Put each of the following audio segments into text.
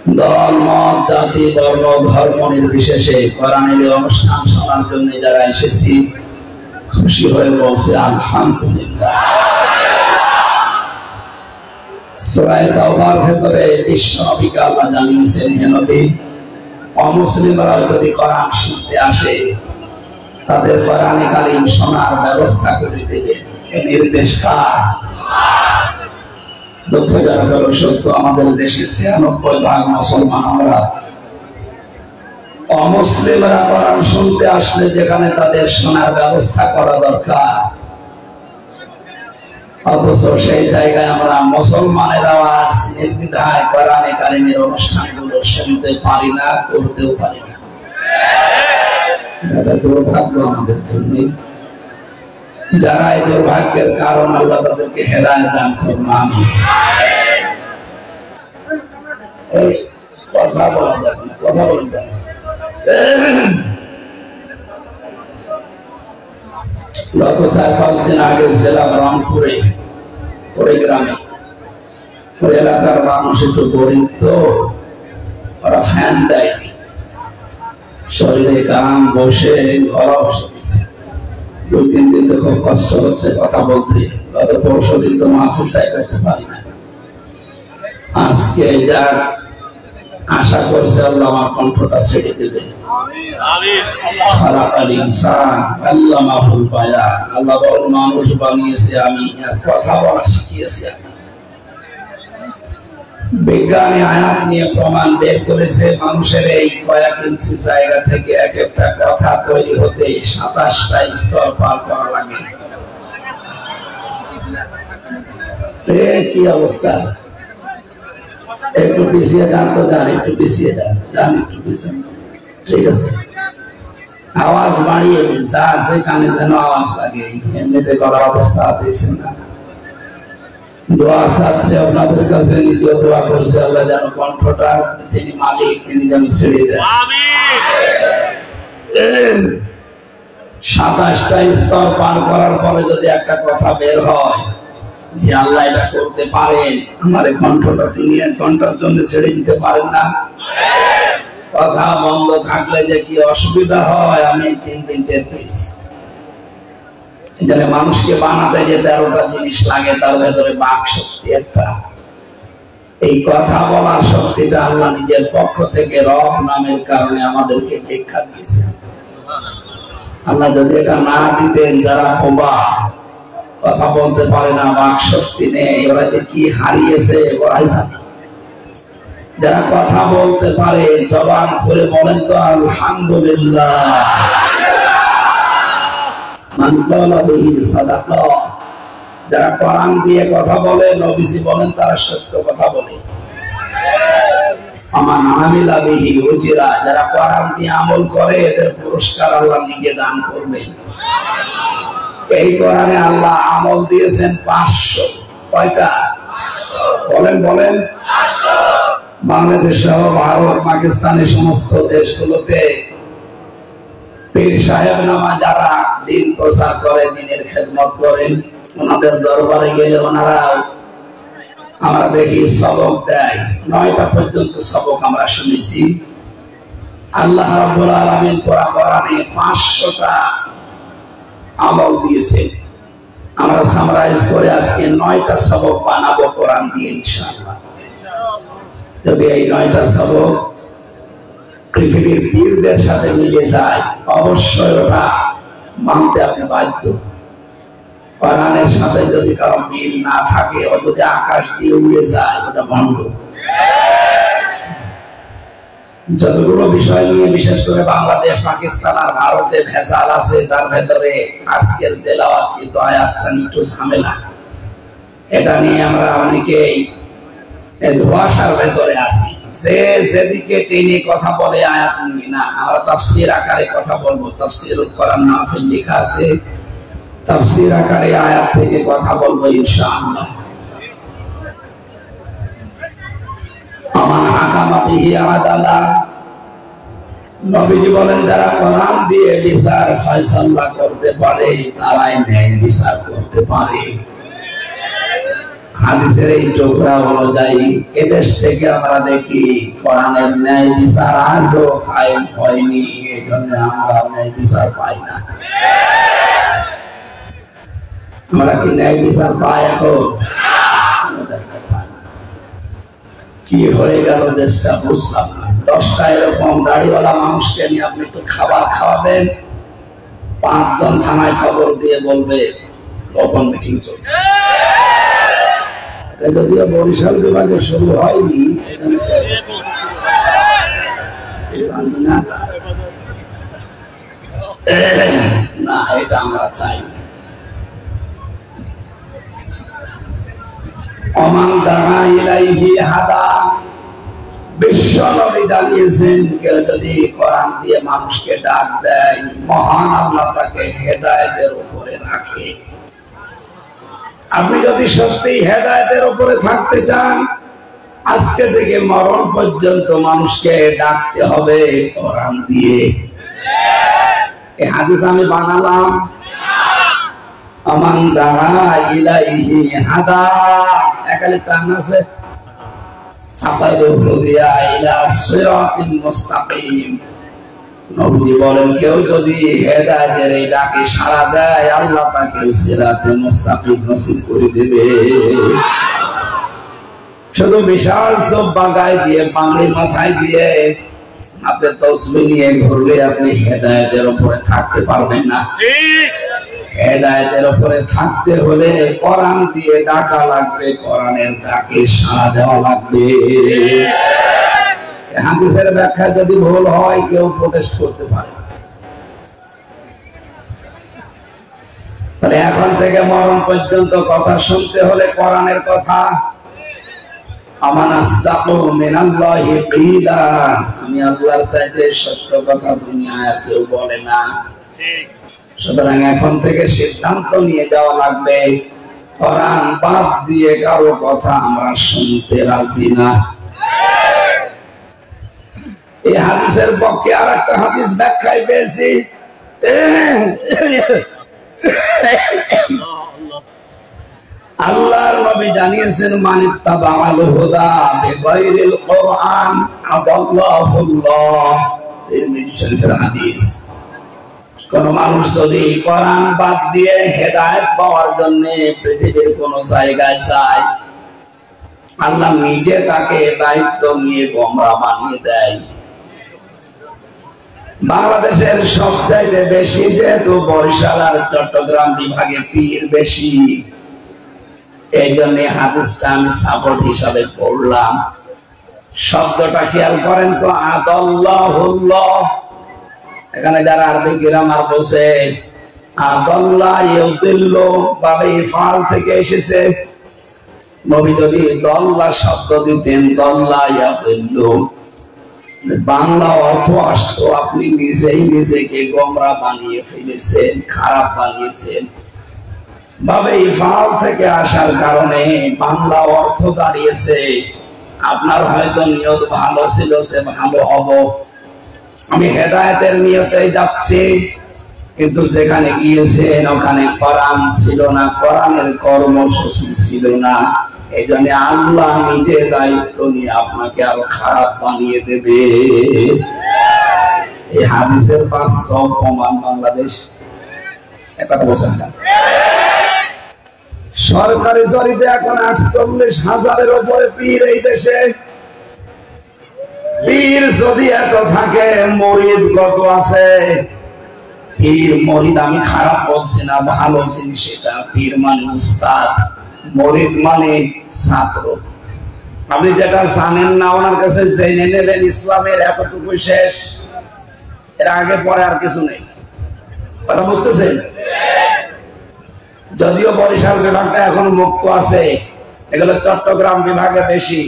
দল মত জাতি বর্ণ ধর্ম নির্বিশেষে কোরআনের অনুষ্ঠান শোনার জন্য যারা এসেছি খুশি হয়ে বলছে আলহামদুলিল্লাহ। সূরা তাওবার ভেতরে বিশ্ব নবীকে আল্লাহ জানিয়েছেন, হে নবী, অমুসলিমরা যদি কোরআন শুনতে আসে তাদের কোরআনে কারীম শোনার ব্যবস্থা করে দেবে। এই নির্দেশ কার? দুঃখজনক হলো সত্য, আমাদের দেশে ৯৬% মুসলমান। আমরা অমুসলিমরা কোরআন শুনতে আসলে যেখানে তাদের শোনার ব্যবস্থা করা দরকার, অথচ সেই জায়গায় আমরা মুসলমানের আওয়াজ নির্দ্বিধায় কোরআনে কারীমের অনুষ্ঠানগুলো শুনতে পারি না, করতেও পারি না। এটা দুর্ভাগ্য আমাদের জন্য। যারা এই দুর্ভাগ্যের কারণ, আল্লাহ তাদেরকে হেদায়েত দান করুন, আমিন। কথা বলা যাবে না, কথা বলতে হবে। গত ৪-৫ দিন আগে ছিলাম রংপুরে, গ্রামে। ওই এলাকার মানুষ একটু গরিব, তো ওরা ফ্যান দেয়নি, শরীরে গাম বসে ঘরে বসে গেছে। ২-৩ দিন তো খুব কষ্ট হচ্ছে কথা বলতে। গত পরশু দিন তো মাহফিলটাই করতে পারি না। আজকে যার আশা করছে আল্লাহ আমার কণ্ঠটা ছেড়ে দেবে। আল্লাহ বড় মানুষ বানিয়েছে, আমি কথা বলা শিখিয়েছি। বিজ্ঞানী আয়াত নিয়ে প্রমাণ বের করেছে, মানুষের এই কয়েক ইঞ্চি জায়গা থেকে এক একটা কথা তৈরি হতে ২৭টা স্তর পার করা লাগে। কি অবস্থা! একটু পিছিয়ে যান তো, যান একটু পিছিয়ে যান, একটু পিছিয়ে। ঠিক আছে, আওয়াজ বাড়িয়ে যা আছে কানে যেন আওয়াজ লাগে। এমনিতে করার অবস্থা দেখছেন না। দোয়া চাচ্ছে আপনাদের কাছে, নিজেও দোয়া করছে আল্লাহ যেন কণ্ঠটা যিনি মালিক তিনি যেন ছেড়ে দেন। ২৭টা স্তর পার করার পরে যদি একটা কথা বের হয় যে আল্লাহ এটা করতে পারেন, আমার কণ্ঠটা তিনি ১ ঘন্টার জন্য ছেড়ে দিতে পারেন না? কথা বন্ধ থাকলে যে কি অসুবিধা হয় আমি ৩ দিন টের পেয়েছি। এখানে মানুষকে বানাতে যে ১৩টা জিনিস লাগে, তার ভেতরে বাক শক্তি একটা। এই কথা বলার শক্তিটা আল্লাহ নিজের পক্ষ থেকে রব নামের কারণে আমাদেরকে ভিক্ষা দিয়েছেন। আল্লাহ যদি এটা না দিতেন, যারা বোবা, কথা বলতে পারে না, বাক শক্তি নেই, ওরা যে কি হারিয়েছে ওরাই জানে। যারা কথা বলতে পারে, জবান খুলে বলেন তো আলহামদুলিল্লাহ। যারা কোরআন দিয়ে কথা বলে, নবীজি বলেন তারা সত্য কথা বলে। আমার আমিলা বিহি উজিরা, যারা কোরআন দিয়ে আমল করে এদের পুরস্কার আল্লাহ নিজে দান করবেন। এই কোরআনে আল্লাহ আমল দিয়েছেন ৫০০। কয়টা? বলেন বলেন। বাংলাদেশ সহ ভারত, পাকিস্তানের সমস্ত দেশগুলোতে পীর সাহেব নামা যারা দিন প্রচার করে, দিনের খেদমত করেন, ওনাদের দরবারে গেলে ওনারা আমরা দেখি সবক দেয়। ৯টা পর্যন্ত সবক আমরা শুনেছি। আল্লাহ রাব্বুল আলামিন কোরআনে ৫০০টা আমল দিয়েছে। আমরা সামারাইজ করে আজকে ৯টা সবক বানাবো কোরআন দিয়ে ইনশাআল্লাহ। যদি এই ৯টা সবক পৃথিবীর পীরদের সাথে মিলে যায়, অবশ্যই ওটা মানতে আপনি বাধ্য। কোরআনের সাথে যদি কারো মিল না থাকে, ও যদি আকাশ দিয়ে উড়ে যায়, ওটা ভণ্ড। যতগুলো বিষয় নিয়ে বিশেষ করে বাংলাদেশ, পাকিস্তান আর ভারতে ভেজাল আছে, তার ভেতরে আজকের তেলাওয়াত কিন্তু আয়াতটা একটু ঝামেলা। এটা নিয়ে আমরা অনেকেই ধোঁয়াশার ভেতরে আছি। যে যেদিকে টেনে কথা বলে আয়াত নিয়ে না, আমরা তাফসীর আকারে কথা বলবো। তাফসীরুল কোরআন মাহফিল লেখা আছে, তাফসীর আকারে আয়াত থেকে কথা বলবো ইনশাআল্লাহ। আমান হাকামা বিহি আদালা, নবীজি বলেন যারা কোরআন দিয়ে বিচার ফয়সালা করতে পারে, তারাই ন্যায় বিচার করতে পারে। হাদিসের এই টুকরা অনুযায়ী এদেশ থেকে আমরা দেখি কোরআনের ন্যায় বিচার আজও কায়েম হয়নি, এই জন্য আমরা ন্যায় বিচার পাই না। আমরা কি ন্যায় বিচার পাই? এখন কি হয়ে গেল দেশটা বুঝলাম না। 10টা এরকম গাড়িওয়ালা মানুষকে নিয়ে আপনি একটু খাবার খাওয়াবেন, 5 জন থানায় খবর দিয়ে বলবে ওপেন মিটিং চলছে। যদিও বরিশাল বিভাগে শুরু হয়নি, জানি না, না এটা আমরা চাই। ওমান দাআ ইলাইহি হাদা, বিশ্ব নবী জানিয়েছেন কেউ যদি কোরআন দিয়ে মানুষকে ডাক দেয়, মহান আল্লাহ তাকে হেদায়েতের উপরে রাখে। আপনি যদি সত্যি হেদায়েতের উপরে থাকতে চান, আজকে থেকে মরণ পর্যন্ত মানুষকে ডাকতে হবে কোরআন দিয়ে। এই হাদিস আমি বানালাম। আমান দাআ ইলাইহি হাদা, একালে প্রাণ আছে, ছাপাইয়া ইলা সিরাতিল মুস্তাকিম। নবী বলেন কেউ যদি হেদায়েতের এই ডাকে সাড়া দেয়, আল্লাহ তাকে সিরাতে মুস্তাকিম নসিব করে দেবে। শুধু বিশাল জব্বা গায়ে দিয়ে, পাগড়ি মাথায় দিয়ে, হাতে তসবিহ নিয়ে ঘুরলে আপনি হেদায়েতের উপরে থাকতে পারবেন না। হেদায়েতের উপরে থাকতে হলে কোরআন দিয়ে ডাকা লাগবে, কোরআনের ডাকে সাড়া দেওয়া লাগবে। হাদিসের ব্যাখ্যা যদি ভুল হয় কেউ প্রোটেস্ট করতে পারে। তাহলে এখন থেকে মরণ পর্যন্ত কথা শুনতে হলে কোরআনের কথা। আমান আস্তাকু মিনাল্লাহি কিলা, আমি আল্লাহর চাইতে সত্য কথা দুনিয়ায় আর কেউ বলে না। সুতরাং এখন থেকে সিদ্ধান্ত নিয়ে যাওয়া লাগবে, কোরআন বাদ দিয়ে কারো কথা আমরা শুনতে রাজি না। এই হাদিসের পক্ষে আর একটা হাদিস ব্যাখ্যায় পেয়েছি। আল্লাহর নবী জানিয়েছেন, মান ইত্তাবাআল হুদা বিগাইরিল কোরআন আদাল্লাহুল্লাহ। তিরমিজি শরীফের হাদিস। কোন মানুষ যদি কোরআন বাদ দিয়ে হেদায়েত পাওয়ার জন্য পৃথিবীর কোন জায়গায় যায়, আল্লাহ নিজে তাকে দায়িত্ব নিয়ে গোমরাহ বানিয়ে দেয়। বাংলাদেশের সবচাইতে বেশি যেহেতু বরিশাল আর চট্টগ্রাম বিভাগে পীর বেশি, এই জন্য হাদিসটা আমি সাপোর্ট হিসাবে পড়লাম। শব্দটা খেয়াল করেন তো, আদাল্লাহুল্লাহ। এখানে যারা আরবি গ্রামার বোঝে, আদাল্লাহ ইউদিল্লু বাবে ইফআল থেকে এসেছে। নবী যদি দল্লা শব্দ দিতেন, দল্লা ইয়াদিল্লু, বাংলা অর্থ আসতো আপনি নিজেই নিজেকে গোমরাহ বানিয়ে ফেলেছেন, খারাপ বানিয়েছেন। বাবে ইফআল থেকে আসার কারণে বাংলা অর্থ দাঁড়িয়েছে, আপনার হয়তো নিয়ত ভালো ছিল যে ভালো হব, আমি হেদায়েতের নিয়তেই যাচ্ছি, কিন্তু যেখানে গিয়েছেন ওখানে কোরআন ছিল না, কোরআনের কর্মসূচি ছিল না। এই জন্য আল্লাহ নিজে দায়িত্ব নিয়ে আপনাকে আরো খারাপ বানিয়ে দেবে। এই হাদিসের বাস্তব প্রমাণ বাংলাদেশ। একথা বলছেন না? সরকারি জরিপে এখন 48,000-এর উপরে পীর এই দেশে। পীর যদি এত থাকে, মরিদ কত আছে? পীর মরিদ আমি খারাপ বলছি না, ভালো জিনিস এটা। পীর মানে উস্তাদ, মরিদ মানে ছাত্র। আপনি যেটা জানেন না ওনার কাছে জেনে নেবেন, ইসলামের এতটুকু শেষ, এর আগে পরে আর কিছু নেই। কথা বুঝতেছেন? যদিও বরিশাল বিভাগটা এখন মুক্ত আছে, এগুলো চট্টগ্রাম বিভাগে বেশি।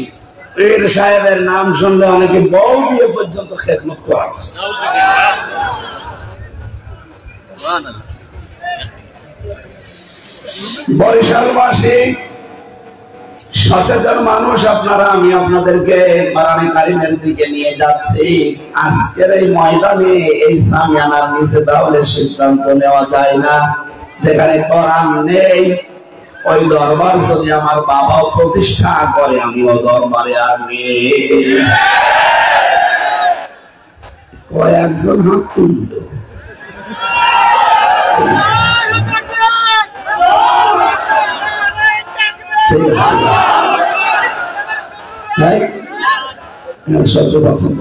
পীর সাহেবের নাম শুনলে অনেকে বউ দিয়ে পর্যন্ত খেদমত করাচ্ছে। বরিশালবাসী সচেতন মানুষ আপনারা, আমি আপনাদেরকে কোরআনে কারিমের দিকে নিয়ে যাচ্ছি। আজকের এই ময়দানে, এই সামিয়ানার নিচে তাহলে সিদ্ধান্ত নেওয়া যায় না। যেখানে কোরআন নেই ওই দরবার যদি আমার বাবাও প্রতিষ্ঠা করে আমিও দরবারে আসবে। কয়েকজন হাত তুলল। ঠিক আছে, সহ্য করছেন।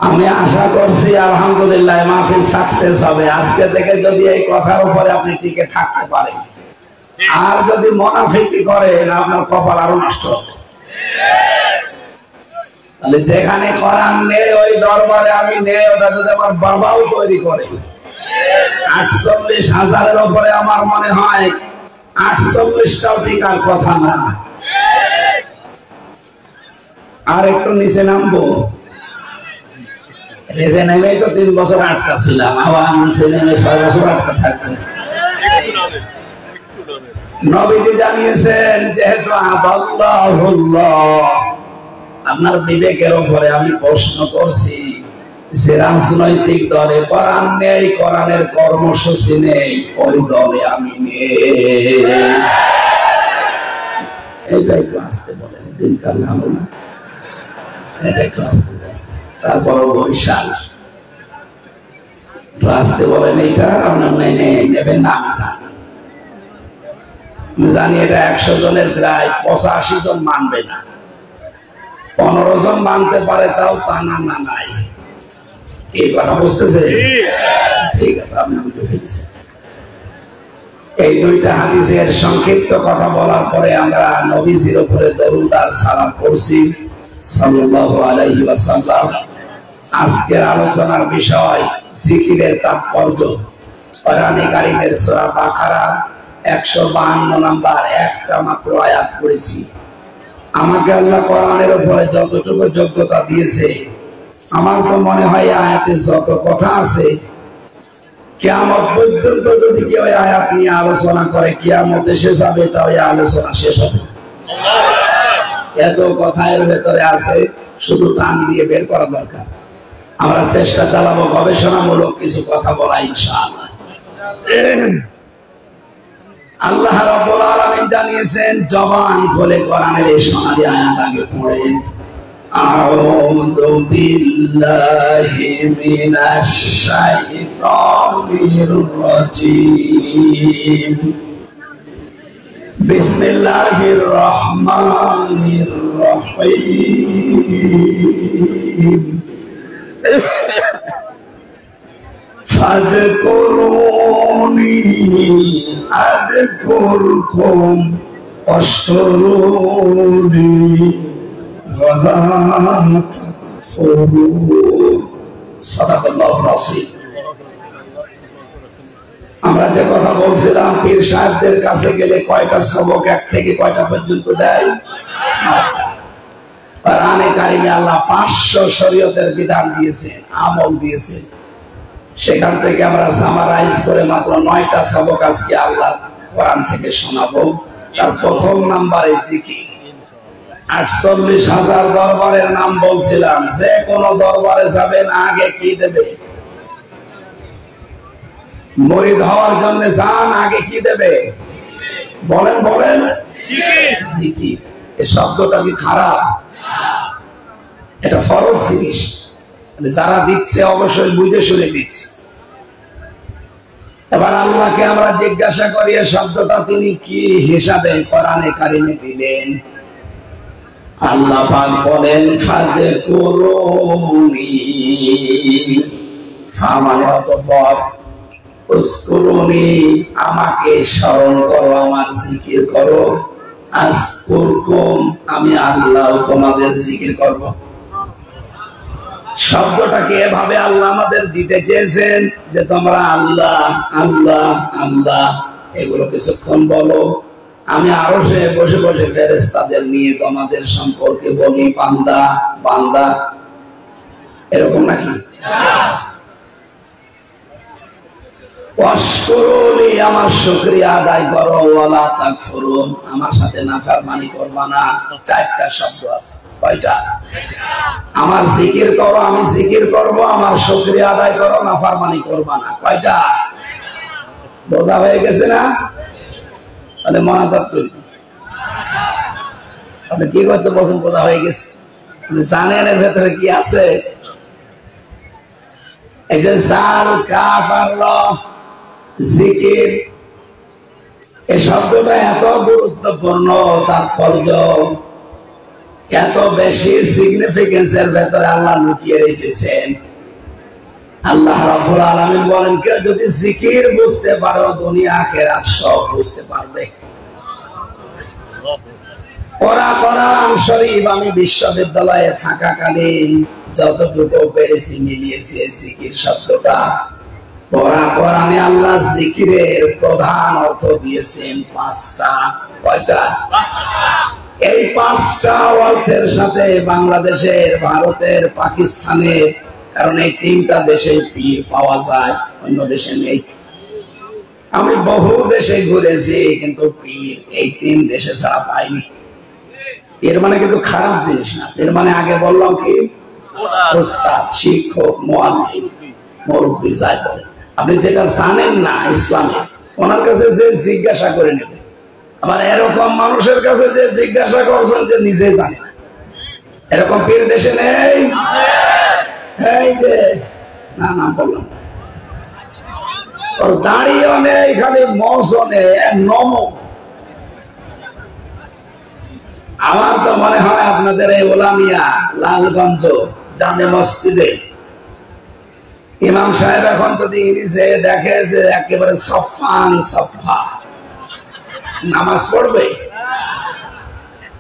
আমি আশা করছি আলহামদুলিল্লাহ মাহফিল সাকসেস হবে। আজকে থেকে যদি এই কথার উপরে আপনি টিকে থাকতে পারেন, আর যদি মুনাফিকি করেন আপনার কপাল আরো নষ্ট হবে। তাহলে যেখানে কোরআন নেই ওই দরবারে আমি নেই, ওটা যদি আমার বাবাও তৈরি করে 48,000-এর উপরে, আমার মনে হয় 48টাও টিকার কথা না। আর একটু নিচে নামবো, নিচে নেমে তো 3 বছর আটকা ছিলাম, আবার নিচে নেমে 6 বছর আটকা থাকবো। নবীজি জানিয়েছেন যেহেতু আপনার বিবেকের উপরে আমি প্রশ্ন করছি যে রাজনৈতিক দলে কোরআন নেই, কোরআনের কর্মসূচি নেই, ওই দলে আমি নেই। এটা একটু আসতে বলেন, দিনকাল ভালো না, এটা একটু আসতে বলেন। তারপর বৈশাল আসতে বলেন, এইটা আপনার মেনে নেবেন না আমি জানি। জানি এটা 100 জনের প্রায় 85 জন মানবে না, 15 জন মানতে পারে, তাও তা না না নাই। এই কথা বুঝতেছে? ঠিক আছে, আপনি বুঝে ফেলেছেন। এই 2টা হাদিসের সংক্ষিপ্ত কথা বলার পরে আমরা নবীজির উপরে দরুদ আর সালাম পড়ছি সাল্লাল্লাহু আলাইহি ওয়াসাল্লাম। আজকের আলোচনার বিষয় জিকিরের তাৎপর্য। কোরআনে কারীমের সূরা বাকারা 152 নম্বর একটা মাত্র আয়াত পড়েছি। আমাকে আল্লাহ কোরআনের উপরে যতটুকু যোগ্যতা দিয়েছে, আমার তো মনে হয় আয়াতে যত কথা আছে কিয়ামত পর্যন্ত যদি কেউ আয়াত নিয়ে আলোচনা করে, কিয়ামত এসে যাবে, তাই আলোচনা শেষ হবে। এত কথা এর ভেতরে আছে, শুধু টান দিয়ে বের করা দরকার। আমরা চেষ্টা চালাবো গবেষণামূলক কিছু কথা বলা ইনশাআল্লাহ। আল্লাহ রাব্বুল আলামিন জানিয়েছেন, জবান খুলে কোরআনের এই সোনালী আয়াত আগে পড়েন। আউযু বিল্লাহি মিনাশ শাইতানির রাজীম। বিসমিল্লাহির রহমানির রহিম। ফাযকুরুনি আযকুরকুম ওয়াশকুরুনি ওয়ালা তাকফুরুন। সাদাকাল্লাহুল আযীম। আমরা যে কথা বলছিলাম, পীর সাহেবদের কাছে গেলে কয়টা সবক 1 থেকে কয়টা পর্যন্ত দেয়? কোরআনে কারিমে আল্লাহ 500 শরীয়তের বিধান দিয়েছেন, আমল দিয়েছেন। সেখান থেকে আমরা সামারাইজ করে মাত্র 9টা সবক আজকে আল্লাহ কোরআন থেকে শোনাবো। তার প্রথম নাম্বারে জিকির। 48,000 দরবারের নাম বলছিলাম, যে কোন দরবারে যাবেন আগে কি দেবে? মুরিদ হওয়ার জন্য যান, আগে কি দেবে? বলেন বলেন, জিকির। এই শব্দটা কি খারাপ? এটা ফরজ জিনিস, যারা দিচ্ছে অবশ্যই বুঝে শুনে দিচ্ছে। এবার আল্লাহকে আমরা জিজ্ঞাসা করি, এই শব্দটা তিনি কি হিসাবে কোরআনে কারিমে দিলেন? আল্লাহ পাক বলেন, ফাযকুরুনি, মানে অতঃপর, উযকুরুনি, আমাকে স্মরণ করো, আমার জিকির করো, আযকুরকুম, আমি আল্লাহ তোমাদের জিকির করব। শব্দটাকে এভাবে আল্লাহ আমাদের দিতে চেয়েছেন যে তোমরা আল্লাহ আল্লাহ আল্লাহ এগুলো কিছুক্ষণ বলো, আমি আরশে বসে বসে ফেরেশতাদের নিয়ে তোমাদের সম্পর্কে বলি বান্দা বান্দা। এরকম নাকি? ওয়াশকুরুনি, আমার শুকরিয়া আদায় করো, ওয়ালা তাকফুরুন, আমার সাথে নাফরমানি করবা না। 4টা শব্দ আছে। কয়টা? আমার জিকির করো, আমি জিকির করব, আমার শুকরিয়া আদায় করো, নাফরমানি করবা না। কয়টা? বোঝা হয়ে গেছে না? তাহলে মোনাজাত করি। আপনি কি করতে বলছেন? বোঝা হয়ে গেছে। জানেন এর ভেতরে কি আছে? এই যে জাল, কাফ আর র, জিকির, এই শব্দটা এত গুরুত্বপূর্ণ, তাৎপর্য এত বেশি সিগনিফিকেন্সের ভেতরে আল্লাহ লুকিয়ে রেখেছেন। আল্লাহ রাব্বুল আলামিন বলেন, কেউ যদি জিকির বুঝতে পারো, দুনিয়া আখিরাত সব বুঝতে পারবে। কোরআন শরীফ আমি বিশ্ববিদ্যালয়ে থাকাকালীন যতটুকু পেরেছি মিলিয়েছি এই জিকির শব্দটা। কোরআনে আল্লাহ জিকিরের প্রধান অর্থ দিয়েছেন পাঁচটা। কয়টা? এই পাঁচটা অর্থের সাথে বাংলাদেশের, ভারতের, পাকিস্তানের, কারণ এই তিনটা দেশে পীর পাওয়া যায়, অন্য দেশে নেই। আমি বহু দেশে ঘুরেছি, কিন্তু পীর এই তিন দেশে ছাড়া পাইনি। এর মানে কিন্তু খারাপ জিনিস না। এর মানে আগে বললাম কি, উস্তাদ, শিক্ষক, মুআল্লিম, মুরব্বি যাই বলেন, আপনি যেটা জানেন না ইসলামে, ওনার কাছে যে জিজ্ঞাসা করে নেবে। আবার এরকম মানুষের কাছে যে জিজ্ঞাসা করছেন যে নিজে জানে না, এরকম পীর দেশে নেই। এই যে না নাম বললাম, ওর দাঁড়িয়েও নেই, খালি মৌসও নেই, নমক। আমার তো মনে হয় আপনাদের এই ওলামিয়া লালগঞ্জ জামে মসজিদে ইমাম সাহেব এখন যদি ইংলিশে দেখে যে একেবারে সফান সফা নামাজ পড়বে,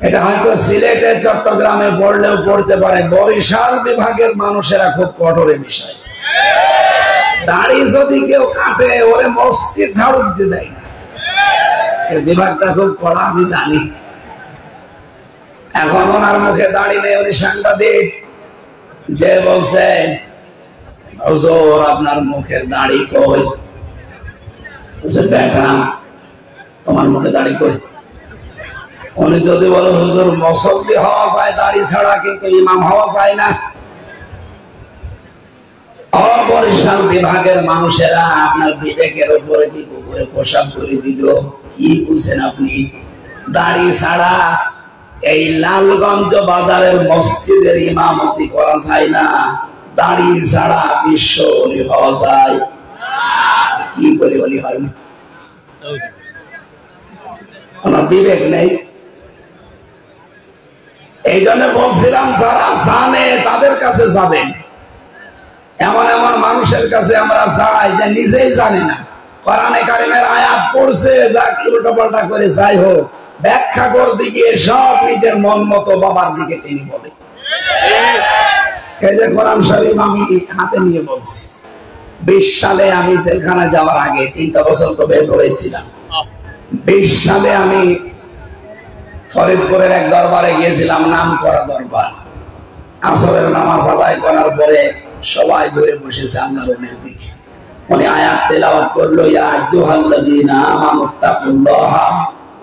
এটা হয়তো সিলেটে, চট্টগ্রামে পড়লেও পড়তে পারে। বরিশাল বিভাগের মানুষেরা খুব কঠোর বিষয়। দাড়ি যদি কেউ কাটে, ওরে মসজিদ ঝাড়ু দিতে দেয় না। এই বিভাগটা খুব কড়া, আমি জানি। এখন ওনার মুখে দাড়ি নেই, উনি সাংবাদিক, যে বলছে হুজুর আপনার মুখের দাড়ি কই? বেটা তোমার মুখে দাড়ি কই? উনি যদি বলে হুজুর মুসল্লি হওয়া যায় দাড়ি ছাড়া, কিন্তু ইমাম হওয়া যায় না। বরিশাল বিভাগের মানুষেরা আপনার বিবেকের উপরে কি করে পোশাক করে দিল? কি বুঝেন আপনি? দাড়ি ছাড়া এই লালগঞ্জ বাজারের মসজিদের ইমামতি করা যায় না, দাড়ি ছাড়া বিশ্ব ওলি হওয়া যায়। কি করে ওলি হয় না? ওনার বিবেক নেই। এই জন্য বলছিলাম, যারা জানে তাদের কাছে যাবেন। এমন এমন মানুষের কাছে আমরা যাই যে নিজেই জানে না, কোরআনে কারিমের আয়াত পড়ছে, যা কি উল্টোপাল্টা করে যাই হোক, ব্যাখ্যা করতে গিয়ে সব নিজের মন মতো বাবার দিকে টেনে বলে। এই যে কোরআন শরীফ আমি হাতে নিয়ে বলছি, 20 সালে আমি জেলখানায় যাওয়ার আগে 3টা বছর তো বের করেছিলাম। 20 সালে আমি ফরিদপুরের এক দরবারে গিয়েছিলাম, নাম করা দরবার। আসরের নামাজ আদায় করার পরে সবাই ঘুরে বসেছে আপনার রুমের দিকে। উনি আয়াত তেলাওয়াত করলো, ইয়া আইয়ুহাল্লাযীনা আমানুত্তাকুল্লাহা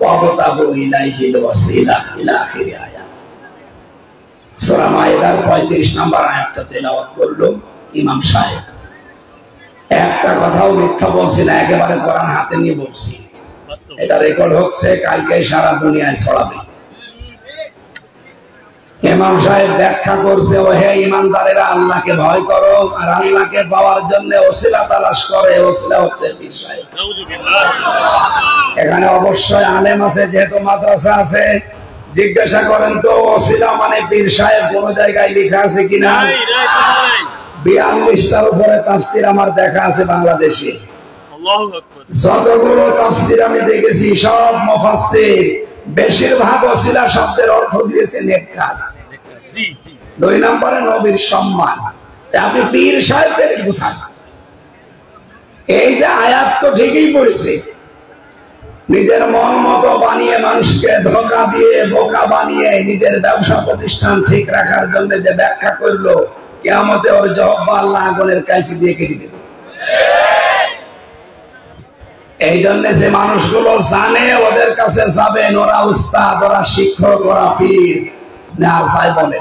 ওয়াবতাগু ইলাইহিল ওয়াসিলা ইলা আখিরি আয়াত। সূরা মায়েদার 35 নম্বর আয়াতটা তেলাওয়াত করলো ইমাম সাহেব। একটা কথাও মিথ্যা বলছি না, একেবারে কোরআন হাতে নিয়ে বলছি। এটা রেকর্ড হচ্ছে, কালকে সারা দুনিয়ায় ছড়াবে। ইমাম সাহেব ব্যাখ্যা করছে, ও হে ইমানদারেরা, আল্লাহকে ভয় করো আর আল্লাহকে পাওয়ার জন্য ওসিলা তালাশ করে। ওসিলা হচ্ছে পীর সাহেব। এখানে অবশ্যই আলেম আছে, যেহেতু মাদ্রাসা আছে। জিজ্ঞাসা করেন তো ওসিলা মানে পীর সাহেব কোন জায়গায় লেখা আছে কিনা? 42টার উপরে তাফসীর আমার দেখা আছে বাংলাদেশে। যতগুলো তাফসীর আমি দেখেছি, সব মুফাসসির বেশিরভাগ ওসিলা শব্দের অর্থ দিয়েছে নেক কাজ। 2 নম্বরে নবীর সম্মান। আপনি পীর সাহেবের কোথায়? এই যে আয়াত তো ঠিকই পড়েছে, নিজের মন মতো বানিয়ে, মানুষকে ধোঁকা দিয়ে, বোকা বানিয়ে নিজের ব্যবসা প্রতিষ্ঠান ঠিক রাখার জন্য যে ব্যাখ্যা করলো, কিয়ামতে ওর জবাব আল্লাহ আগুনের কাঁচি দিয়ে কেটে দেবে। এই জন্য যে মানুষগুলো জানে, ওদের কাছে যাবেন, ওরা উস্তাদ, ওরা শিক্ষক, ওরা পীর, না যাই বলে।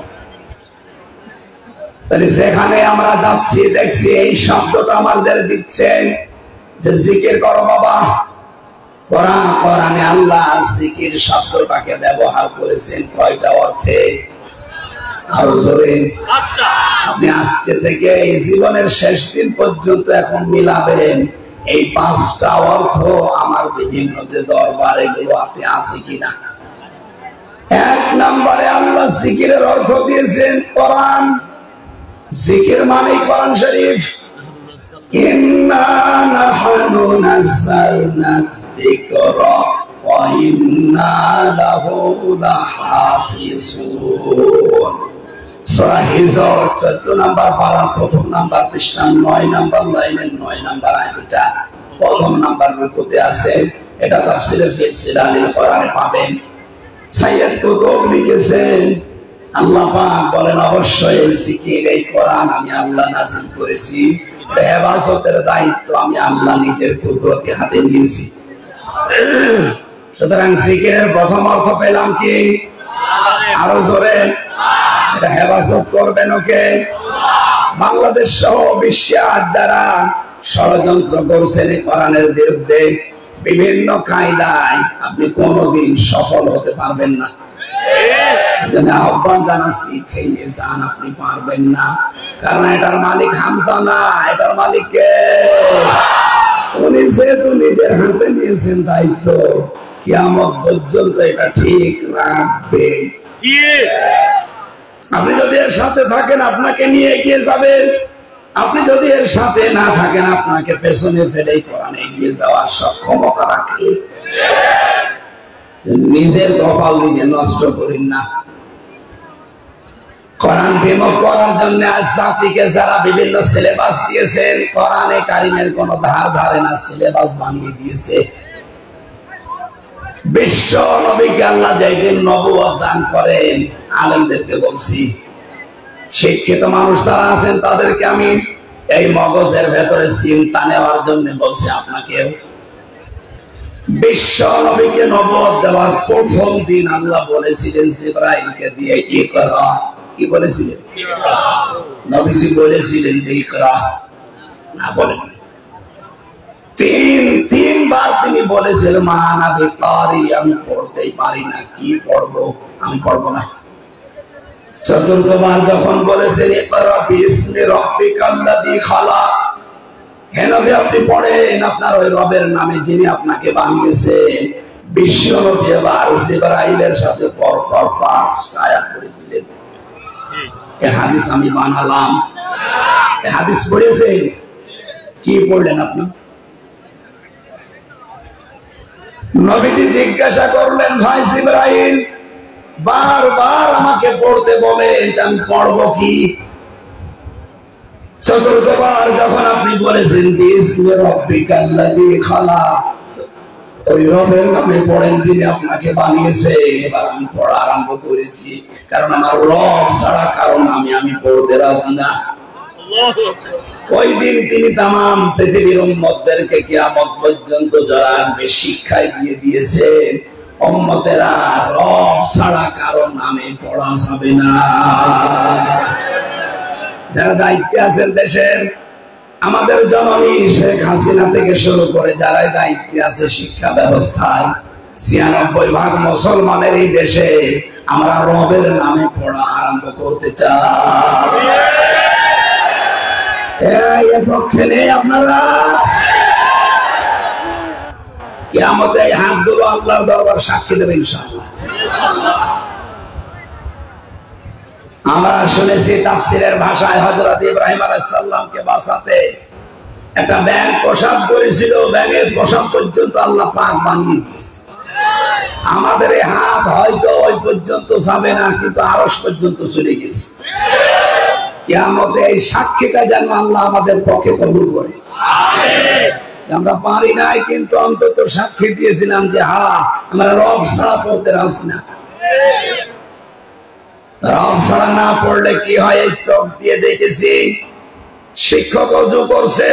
তাহলে সেখানে আমরা যাচ্ছি, দেখছি এই শব্দটা আমাদের দিচ্ছে যে জিকির করো বাবা। কোরআনে আল্লাহ জিকির শব্দটাকে ব্যবহার করেছেন কয়টা অর্থে? আরো জোরে। আপনি আজকে থেকে এই জীবনের শেষ দিন পর্যন্ত এখন মিলাবেন এই 5টা অর্থ আমার বিভিন্ন যে দরবার এগুলো হাতে আছে কিনা। 1 নম্বরে আল্লাহ জিকিরের অর্থ দিয়েছেন কোরআন। জিকির মানে কোরআন শরীফ। ইন্না নাহনু নাযালনা যিকরা ওয়া ইন্না লাহু লাহাফিজুন। সূরা হিজর 14 নম্বর পারা 1ম নম্বর পৃষ্ঠা 9 নম্বর লাইনের 9 নম্বর আয়াতটা 1ম নম্বর রুকুতে আছে। এটা তাফসীরে ফিসিলানিল কোরআনে পাবেন। সাইয়্যিদ কুতুব লিখেছেন আল্লাহ পাক বলেন অবশ্যই এই জিকির এই কোরআন আমি আল্লাহ নাযিল করেছি। হেফাজতের দায়িত্ব আমি আল্লাহ নিজের কুদরতি হাতে নিয়েছি। সুতরাং জিকিরের প্রথম অর্থ পেলাম কি? আরো জোরে। এটা হেফাজত করবেন ওকে। বাংলাদেশ সহ বিশ্বে যারা ষড়যন্ত্র করছেন কোরআনের বিরুদ্ধে বিভিন্ন কায়দায়, আপনি কোনোদিন সফল হতে পারবেন না। আহ্বান জানাচ্ছি, থেমে যান, আপনি পারবেন না। কারণ এটার মালিক হামজা না, এটার মালিক কে? উনি যেহেতু নিজের হাতে নিয়েছেন দায়িত্ব, কিয়ামত পর্যন্ত এটা ঠিক রাখবে। আপনি যদি এর সাথে থাকেন আপনাকে নিয়ে এগিয়ে যাবেন, আপনি যদি এর সাথে না থাকেন আপনাকে পেছনে ফেলে কোরআন এগিয়ে যাওয়ার সক্ষমতা রাখে। নিজের কপাল নিজে নষ্ট করেন না। কোরআন বিমুখ করার জন্য আজ জাতিকে যারা বিভিন্ন সিলেবাস দিয়েছেন, কোরআনে কারিমের কোন ধার ধারে না, সিলেবাস বানিয়ে দিয়েছে। বিশ্ব নবীকে আল্লাহ যেদিন নবুয়ত দান করেন, আলেমদেরকে বলছি, শিক্ষিত মানুষ যারা আছেন তাদেরকে আমি এই মগজের ভেতরে চিন্তা নেওয়ার জন্য বলছি, আপনাকেও বিশ্ব নবীকে নবুয়ত দেওয়ার প্রথম দিন আল্লাহ বলেছিলেন জিবরাইলকে দিয়ে ইকরা। কি বলেছিলেন? নবীজি বলেছিলেন যে ইকরা, না বলেন? তিনবার তিনি বলেছিলেন মা আনা বিকারি, আমি পড়তেই পারি না, কি পড়বো, আমি পড়বো না। চতুর্থবার যখন বলেছেন ইকরা বিসমি রাব্বিকাল্লাযী খালাক, হে নবী আপনি পড়েন আপনার ওই রবের নামে যিনি আপনাকে বানিয়েছেন। বিশ্ব নবী এবার জিবরাইলের সাথে পরপর 5টা আয়াত পড়েছিলেন। এই হাদিস আমি বানালাম। এই হাদিস পড়েছেন? কি পড়লেন আপনি? নবীজি জিজ্ঞাসা করলেন, ভাই জিবরাইল বারবার আমাকে পড়তে বলেন, আমি পড়বো কি? চতুর্থবার যখন আপনি বলেছেন বিসমি রাব্বিকাল্লাযী খালাক, ওই রবের নামে পড়েন যিনি আপনাকে বানিয়েছে, এবার আমি পড়া আরম্ভ করেছি। কারণ আমার রব ছাড়া কারো নামে আমি পড়তে রাজি না। ওই দিন তিনি তামাম পৃথিবীর উম্মতদেরকে কিয়ামত পর্যন্ত যারা আসবে শিক্ষায় দিয়ে দিয়েছেন, উম্মতেরা রব ছাড়া কারো নামে পড়া যাবে না। যারা দায়িত্বে আছেন দেশের, আমাদের জননী শেখ হাসিনা থেকে শুরু করে যারাই দায়িত্বে আছে শিক্ষা ব্যবস্থায়, ৯৬% মুসলমানের এই দেশে আমরা রবের নামে পড়া আরম্ভ করতে চাই। এর পক্ষে নেই আপনারা? কিয়ামতে এই হাতগুলো আল্লাহর দরবার সাক্ষী দেবে ইনশাআল্লাহ। আমরা শুনেছি তাফসীরের ভাষায় হযরত ইব্রাহিম আলাইহিস সালামকে বাঁচাতে একটা ব্যাঙ প্রসাব করেছিল, ব্যাঙের প্রসাব পর্যন্ত আল্লাহ পাক বানিয়ে দিয়েছে। আমাদের এই হাত হয়তো ওই পর্যন্ত যাবে না, কিন্তু আরশ পর্যন্ত চলে গেছে। কিয়ামতে এই সাক্ষীটা যেন আল্লাহ আমাদের পক্ষে কবুল করে। আমরা পারি নাই, কিন্তু অন্তত সাক্ষী দিয়েছিলাম যে আমরা রব ছাড়া পড়তে রাজি না। রব ছাড়া না পড়লে কি হয়, এই চোখ দিয়ে দেখেছি শিক্ষক অজু করছে,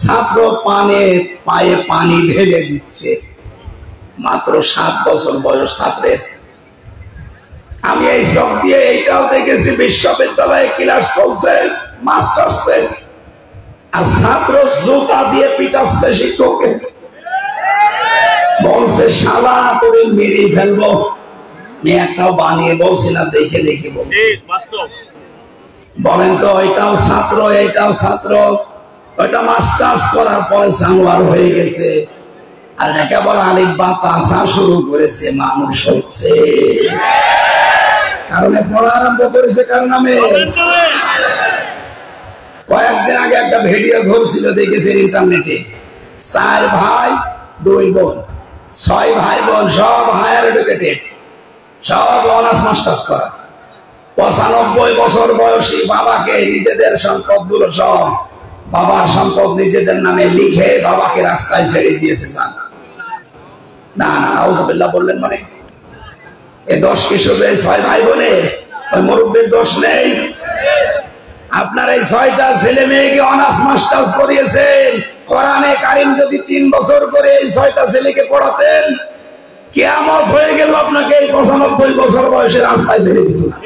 ছাত্র পায়ে পানি ঢেলে দিচ্ছে, মাত্র 7 বছর বয়স ছাত্রের। আমি এই চোখ দিয়ে এইটাও দেখেছি, বিশ্ববিদ্যালয়ে ক্লাস চলছে, মাস্টার্সে আর ছাত্র জুতা দিয়ে পিটাচ্ছে শিক্ষককে, বলছে শালা করে মেরে ফেলবো। একটাও বানিয়ে বলছি না, দেখে দেখে বলছি। বলেন তো, ওইটাও ছাত্র এইটাও ছাত্র। ওইটা মাস্টার্স করার পরে সাংবার হয়ে গেছে, আর একেবারে আলিফ বা তাসা শুরু করেছে, মানুষ হচ্ছে। কারণে পড়া আরম্ভ করেছে কার নামে? কয়েকদিন আগে একটা ভিডিও ঘুরছিল, দেখেছেন ইন্টারনেটে। 4 ভাই 2 বোন, 6 ভাই বোন, সব হায়ার এডুকেটেড, সব অনার্স মাস্টার্স করা। 95 বছর বয়সী বাবাকে নিজেদের সম্পদগুলো সব বাবার সম্পদ নিজেদের নামে লিখে বাবাকে রাস্তায় ছেড়ে দিয়েছে। না না, আউযুবিল্লাহ বললেন মানে এ দোষ কি শুধু এই 6 ভাই বোনের? ওই মুরব্বীর দোষ নেই? আপনার এই 6টা ছেলে মেয়েকে অনার্স মাস্টার্স করিয়েছেন। কোরআনে কারীম যদি 3 বছর করে এই 6টা ছেলেকে পড়াতেন, কিয়ামত হয়ে গেল আপনাকে এই 95 বছর বয়সে রাস্তায় ফেলে দিত না।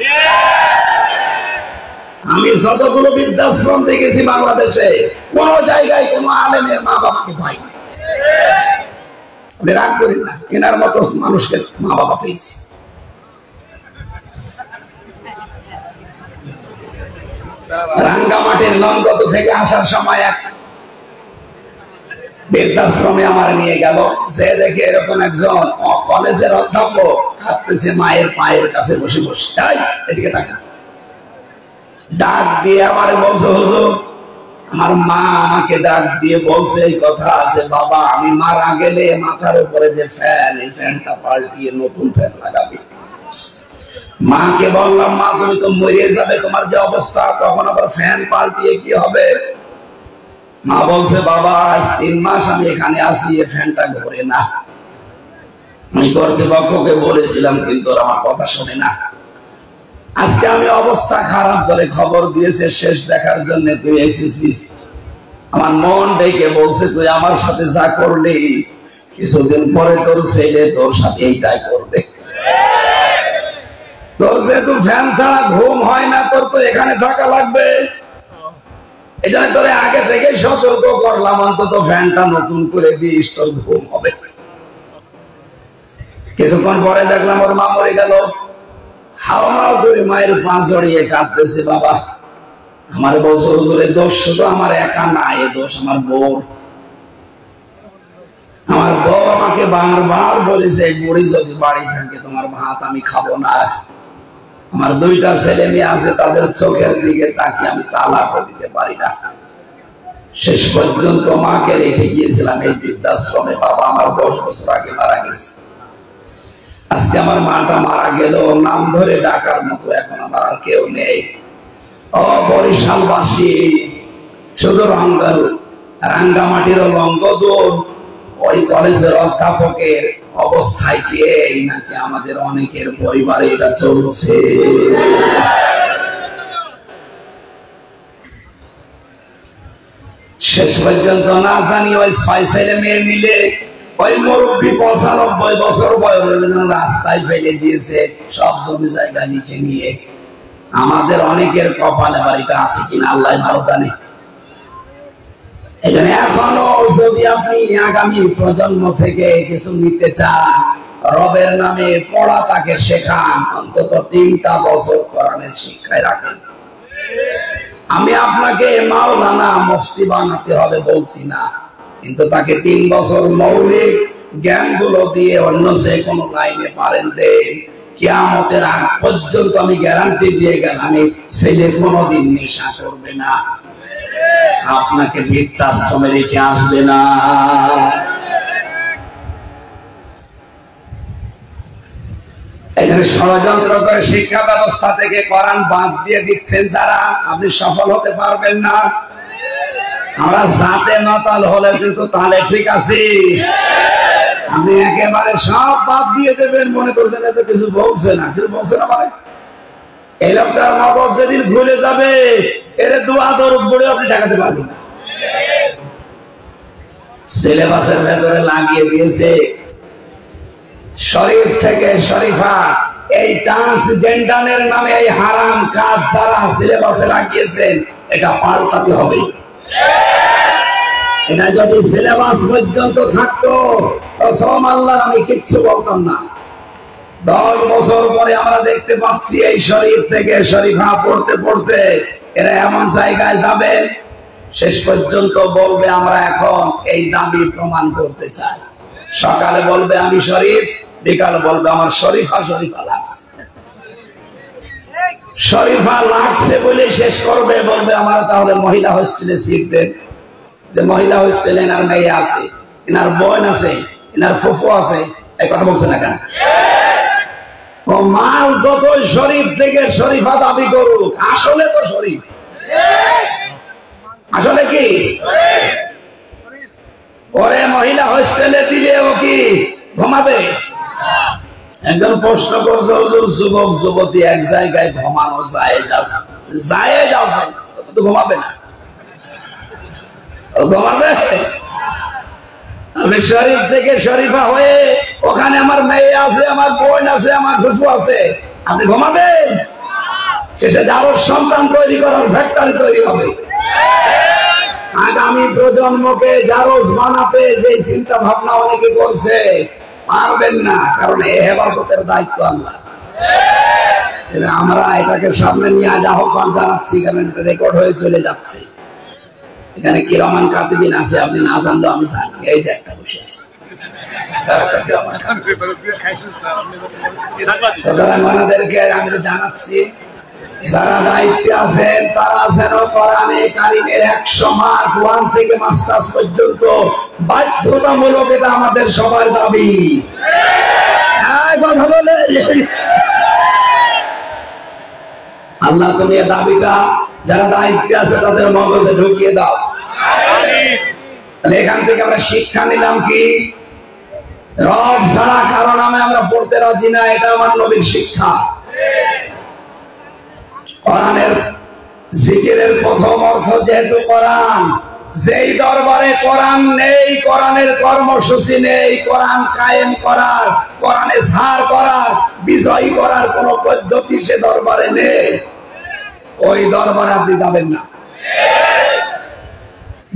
আমি যতগুলো বৃদ্ধাশ্রম দেখেছি বাংলাদেশে, কোন জায়গায় কোন আলেমের মা বাবাকে পাইনি। রাগ করেন না, এনার মতো মানুষকে মা বাবা পেয়েছি। রাঙ্গামাটির লঙ্গত থেকে আসার সময় এক বৃদ্ধাশ্রমে আমার নিয়ে গেল। যে দেখে এরকম একজন কলেজের অধ্যাপক কাঁদতেছে মায়ের পায়ের কাছে বসে বসে। এদিকে তাকা, ডাক দিয়ে আমার বলছে, হুজুর আমার মা আমাকে ডাক দিয়ে বলছে এই কথা আছে, বাবা আমি মারা গেলে মাথার উপরে যে ফ্যান, এই ফ্যানটা পাল্টিয়ে নতুন ফ্যান লাগাবি। মাকে বললাম, মা তুমি তো মরে যাবে, তোমার যে অবস্থা, তখন আবার ফ্যান পাল্টিয়ে কি হবে? মা বলছে, বাবা আজ 3 মাস আমি এখানে আসি, এই ফ্যানটা ঘোরে না। আমি কর্তৃপক্ষকে বলেছিলাম, কিন্তু ওরা আমার কথা শোনে না। আজকে আমি অবস্থা খারাপ ধরে খবর দিয়েছে শেষ দেখার জন্য, তুই এসেছিস। আমার মন ডেকে বলছে, তুই আমার সাথে যা করলি, কিছুদিন পরে তোর ছেলে তোর সাথে এইটাই করবে। তোর যেহেতু ফ্যান ছাড়া ঘুম হয় না, তোর তো এখানে থাকা লাগবে। এই জন্য তোরে আগে থেকে সতর্ক করলাম, অন্তত ফ্যানটা নতুন করে দিস, তোর ঘুম হবে। কিছুক্ষণ পরে দেখলাম ওর মা মরে গেল। হাওয়া করে মায়ের পা জড়িয়ে কাঁদতেছে। বাবা আমার বলছে, হুজুরের দোষ শুধু আমার একা না, এ দোষ আমার বউ। আমার বউ আমাকে বারবার বলেছে, বুড়ি যদি বাড়ি থাকে তোমার ভাত আমি খাবো না। আমার 2টা ছেলে মেয়ে আছে, তাদের চোখের দিকে তাকিয়ে আমি তালাকও দিতে পারি না। শেষ পর্যন্ত মাকে রেখে গিয়েছিলাম এই বৃদ্ধাশ্রমে। বাবা আমার 10 বছর আগে মারা গেছে। আজকে আমার মাটা মারা গেল, নাম ধরে ডাকার মতো এখন আমার আর কেউ নেই। বরিশালবাসী, শুধু রাঙ্গামাটির লঙ্গদুর ওই কলেজের অধ্যাপকের অবস্থায় কি এই নাকি আমাদের অনেকের পরিবারে এটা চলছে? শেষ পর্যন্ত না জানি ওই 6 ছেলে মেয়ে মিলে ওই মুরব্বী 95 বছর বয়স রাস্তায় ফেলে দিয়েছে, সব জমি জায়গা লিখে নিয়ে। আমাদের অনেকের কপালে বাড়িটা আছে কিনা আল্লাহ ভালো জানে। এখানে এখনো যদি আপনি আগামী প্রজন্ম থেকে কিছু নিতে চান, রবের নামে পড়া তাকে শেখান, অন্তত 3টা বছর কোরআনের শিক্ষায় রাখেন। আমি আপনাকে মাওলানা মুফতি বানাতে হবে বলছি না, কিন্তু তাকে 3 বছর মৌলিক জ্ঞানগুলো দিয়ে অন্য যে কোনো লাইনে পারেন দেন। কিয়ামতের আগ পর্যন্ত আমি গ্যারান্টি দিয়ে গেলাম, এই ছেলে কোনোদিন নেশা করবে না, আপনাকে বৃদ্ধাশ্রমে রেখে আসবে না। এখানে ষড়যন্ত্র করে শিক্ষা ব্যবস্থা থেকে কোরআন বাদ দিয়ে দিচ্ছেন যারা, আপনি সফল হতে পারবেন না। আমরা জাতে মাতাল হলে কিন্তু তাহলে ঠিক আছে, আপনি একেবারে সব বাদ দিয়ে দেবেন মনে করছেন এত কিছু বলছে না, কিছু বলছে না। মানে এই লোকটার মগজ যেদিন ভুলে যাবে, এর দোয়া দরুদ পড়ে আপনি ঠেকাতে পারবেন না। সিলেবাসের ভেতরে লাগিয়ে দিয়েছে শরীফ থেকে শরীফা, এই ট্রান্সজেন্ডারের নামে এই হারাম কাজ যারা সিলেবাসে লাগিয়েছেন, এটা পাল্টাতে হবে। এটা যদি সিলেবাস পর্যন্ত থাকতো কসম আল্লাহর আমি কিচ্ছু বলতাম না। 10 বছর পরে আমরা দেখতে পাচ্ছি এই শরীফ থেকে শরীফা পড়তে পড়তে এরা এমন জায়গায় যাবে শেষ পর্যন্ত বলবে আমরা এখন এই দাবি প্রমাণ করতে চাই। সকালে বলবে আমি শরীফ, বিকালে বলবে আমার শরীফা শরীফা লাগছে। শরীফা লাগছে বলে শেষ করবে, বলবে আমরা তাহলে মহিলা হোস্টেলে সিট দেন। যে মহিলা হোস্টেলে এনার মেয়ে আছে, এনার বোন আছে, এনার ফুফু আছে, এই কথা বলছে না কেন? ও মাল যত শরীফ থেকে শরীফা দাবি করুক, আসলে তো শরীফ। আসলে কি ওরে মহিলা হোস্টেলে দিলে ও কি ঘুমাবে? একজন প্রশ্ন করছে, হুজুর যুবক যুবতী এক জায়গায় ঘুমানো জায়েজ আছে, তো ঘুমাবে না? ঘুমাবে? আমি শরীফ থেকে শরীফা হয়ে ওখানে আমার মেয়ে আছে, আমার বোন আছে, আমার ফুফু আছে, আপনি ঘুমাবেন? শেষে যারো সন্তান তৈরি করার ফ্যাক্টরি তৈরি হবে। আগামী প্রজন্মকে জারজ বানাতে যে চিন্তা ভাবনা অনেকে করছে, পারবেন না, কারণ এ হেফাজতের দায়িত্ব আল্লাহ। আমরা এটাকে সামনে নিয়ে আজ আহ্বান জানাচ্ছি, কারণ এটা রেকর্ড হয়ে চলে যাচ্ছে। এখানে কিরামান কাতিবিন আছে, আপনি না জানলেও আমি জানি। এই যে একটা বসে আছে, সুতরাং ওনাদেরকে আমি জানাচ্ছি, যারা দায়িত্বে আছেন তারা যেন কোরআনে কারিমের 100 মার্ক 1 থেকে মাস্টার্স পর্যন্ত বাধ্যতামূলক, এটা আমাদের সবার দাবি। কথা বলে আল্লাহ, তুমি এই দাবিটা যারা দায়িত্বে আছে তাদের মগজে ঢুকিয়ে দাও। এখান থেকে আমরা শিক্ষা নিলাম কি? রব ছাড়া কারো নামে আমরা পড়তে রাজি না, এটা আমার নবীর শিক্ষা। কোরআনের জিকিরের প্রথম অর্থ যেহেতু কোরআন, যেই দরবারে কোরআন নেই, কোরআনের কর্মসূচি নেই, কোরআন কায়েম করার, কোরআনে ছাড় করার, বিজয়ী করার কোন পদ্ধতি সে দরবারে নেই, ওই দরবারে আপনি যাবেন না।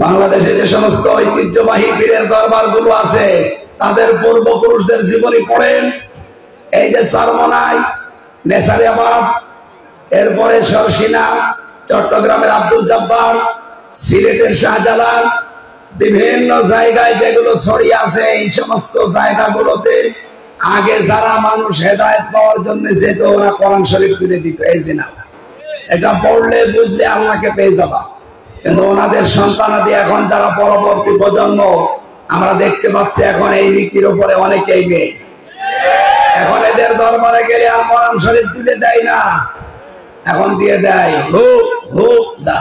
বাংলাদেশে যে সমস্ত ঐতিহ্যবাহী পীরের দরবার গুলো আছে, তাদের পূর্বপুরুষদের জীবনী পড়েন। এই যে চরমনাই, নেসারিয়াবাদ, এরপরে সরসিনা, চট্টগ্রামের আব্দুল জব্বার, সিলেটের শাহজালাল, বিভিন্ন জায়গায় যেগুলো ছড়িয়ে আছে, এই সমস্ত জায়গাগুলোতে আগে যারা মানুষ হেদায়েত পাওয়ার জন্য যেত, ওরা কোরআন শরীফ তুলে দিত। এই যে না, এটা পড়লে বুঝলে আল্লাহকে পেয়ে যাবা। কিন্তু ওনাদের সন্তানাদি এখন যারা পরবর্তী প্রজন্ম, আমরা দেখতে পাচ্ছি এখন এই নীতির উপরে অনেকেই নেই। এখন এদের দরবারে গেলে আর কোরআন শরীফ তুলে দেয় না, এখন দিয়ে দেয় হুক হুক যা।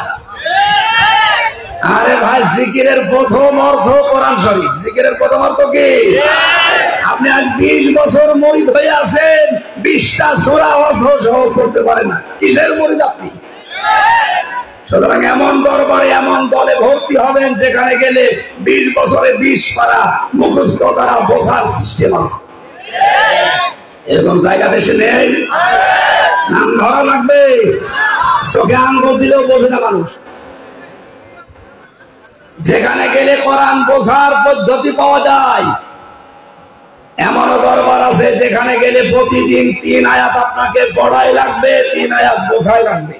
আরে ভাই, জিকিরের প্রথম অর্থ কোরআন শরীফ। জিকিরের প্রথম অর্থ কি? আপনি আজ 20 বছর মুরিদ হয়ে আছেন, 20টা সূরা অর্থ সহ করতে পারেন না, কিসের মুরিদ আপনি? সুতরাং এমন দরবারে এমন দলে ভর্তি হবেন যেখানে গেলে 20 বছরে 20 পারা মুখস্থ দ্বারা বোঝার সিস্টেম আছে। এরকম জায়গা দেশে নেই, নাম ধরা লাগবে। চোখে আঙ্গুল দিলেও বোঝে না মানুষ। যেখানে গেলে কোরআন বোঝার পদ্ধতি পাওয়া যায়, এমনও দরবার আছে যেখানে গেলে প্রতিদিন 3 আয়াত আপনাকে পড়াই লাগবে, 3 আয়াত বোঝাই লাগবে।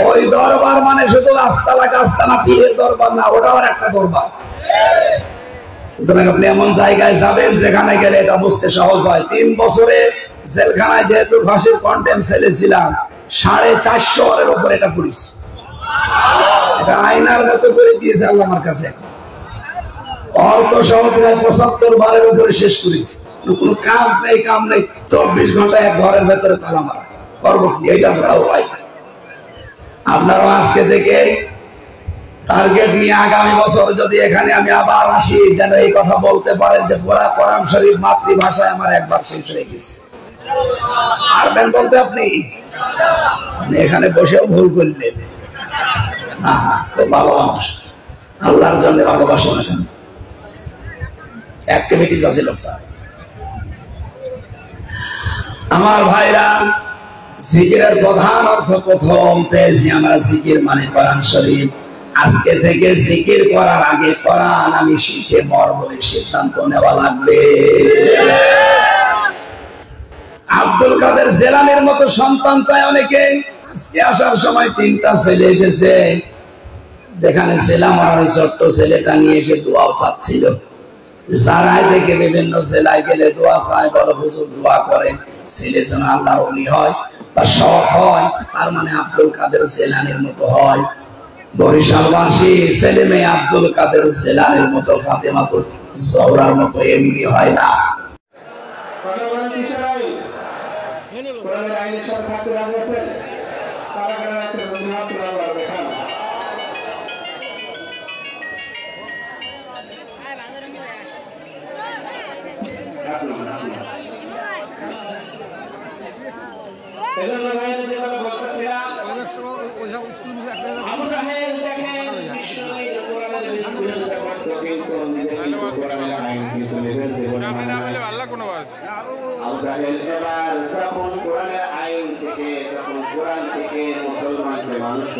ওই দরবার মানে শুধু আস্তানা কাস্তানা পীরের দরবার না, ওটাও একটা দরবার। সুতরাং আপনি এমন জায়গায় যাবেন যেখানে গেলে এটা বুঝতে সহজ হয়। 3 বছরে জেলখানায় যেহেতু ফাঁসির কন্টেম সেলে ছিলাম, 450 এর উপর এটা পড়েছি। এটা আয়নার মতো করে দিয়েছে আল্লাহ আমার কাছে। অর্থ সহ প্রায় 75 বারের উপরে শেষ করেছি। কোনো কাজ নেই, কাম নেই, 24 ঘন্টা এক ঘরের ভেতরে তালা মারা। করবো কি? এইটা ছাড়াও ভাই। আপনারাও আজকে থেকে টার্গেট নিয়ে আগামী বছর যদি এখানে আমি আবার আসি, যেন এই কথা বলতে পারেন যে পুরা কোরআন শরীফ মাতৃভাষায় আমার একবার শেষ হয়ে গেছে। পারবেন বলতে আপনি? এখানে বসেও ভুল করলেন। তো ভালো মানুষ, আল্লাহর জন্য ভালোবাসেন। এখানে অ্যাক্টিভিটিস আছে লোকটা। আমার ভাইরা, জিকিরের প্রধান অর্থ প্রথম পেয়েছি আমরা, জিকির মানে কোরআন শরীফ। আজকে থেকে জিকির করার আগে কোরআন আমি শিখে মরবো এই সিদ্ধান্ত নেওয়া লাগবে। আব্দুল কাদের জেলানির মতো সন্তান চায় অনেকে। আজকে আসার সময় 3টা ছেলে এসেছে, যেখানে ছিলাম আর ওই ছোট্ট ছেলেটা নিয়ে এসে দোয়াও চাচ্ছিল। যারাই দেখে বিভিন্ন জেলায় গেলে দোয়া চায়, বড় হুজুর দোয়া করেন ছেলে যেন আল্লাহর ওলি হয় বা সৎ হয়, তার মানে আব্দুল কাদের জেলানির মতো হয়। বরিশালবাসী ছেলে মেয়ে আব্দুল কাদের জেলানির মতো, ফাতেমাতুল জহরার মতো এমনি হয় না। মানুষ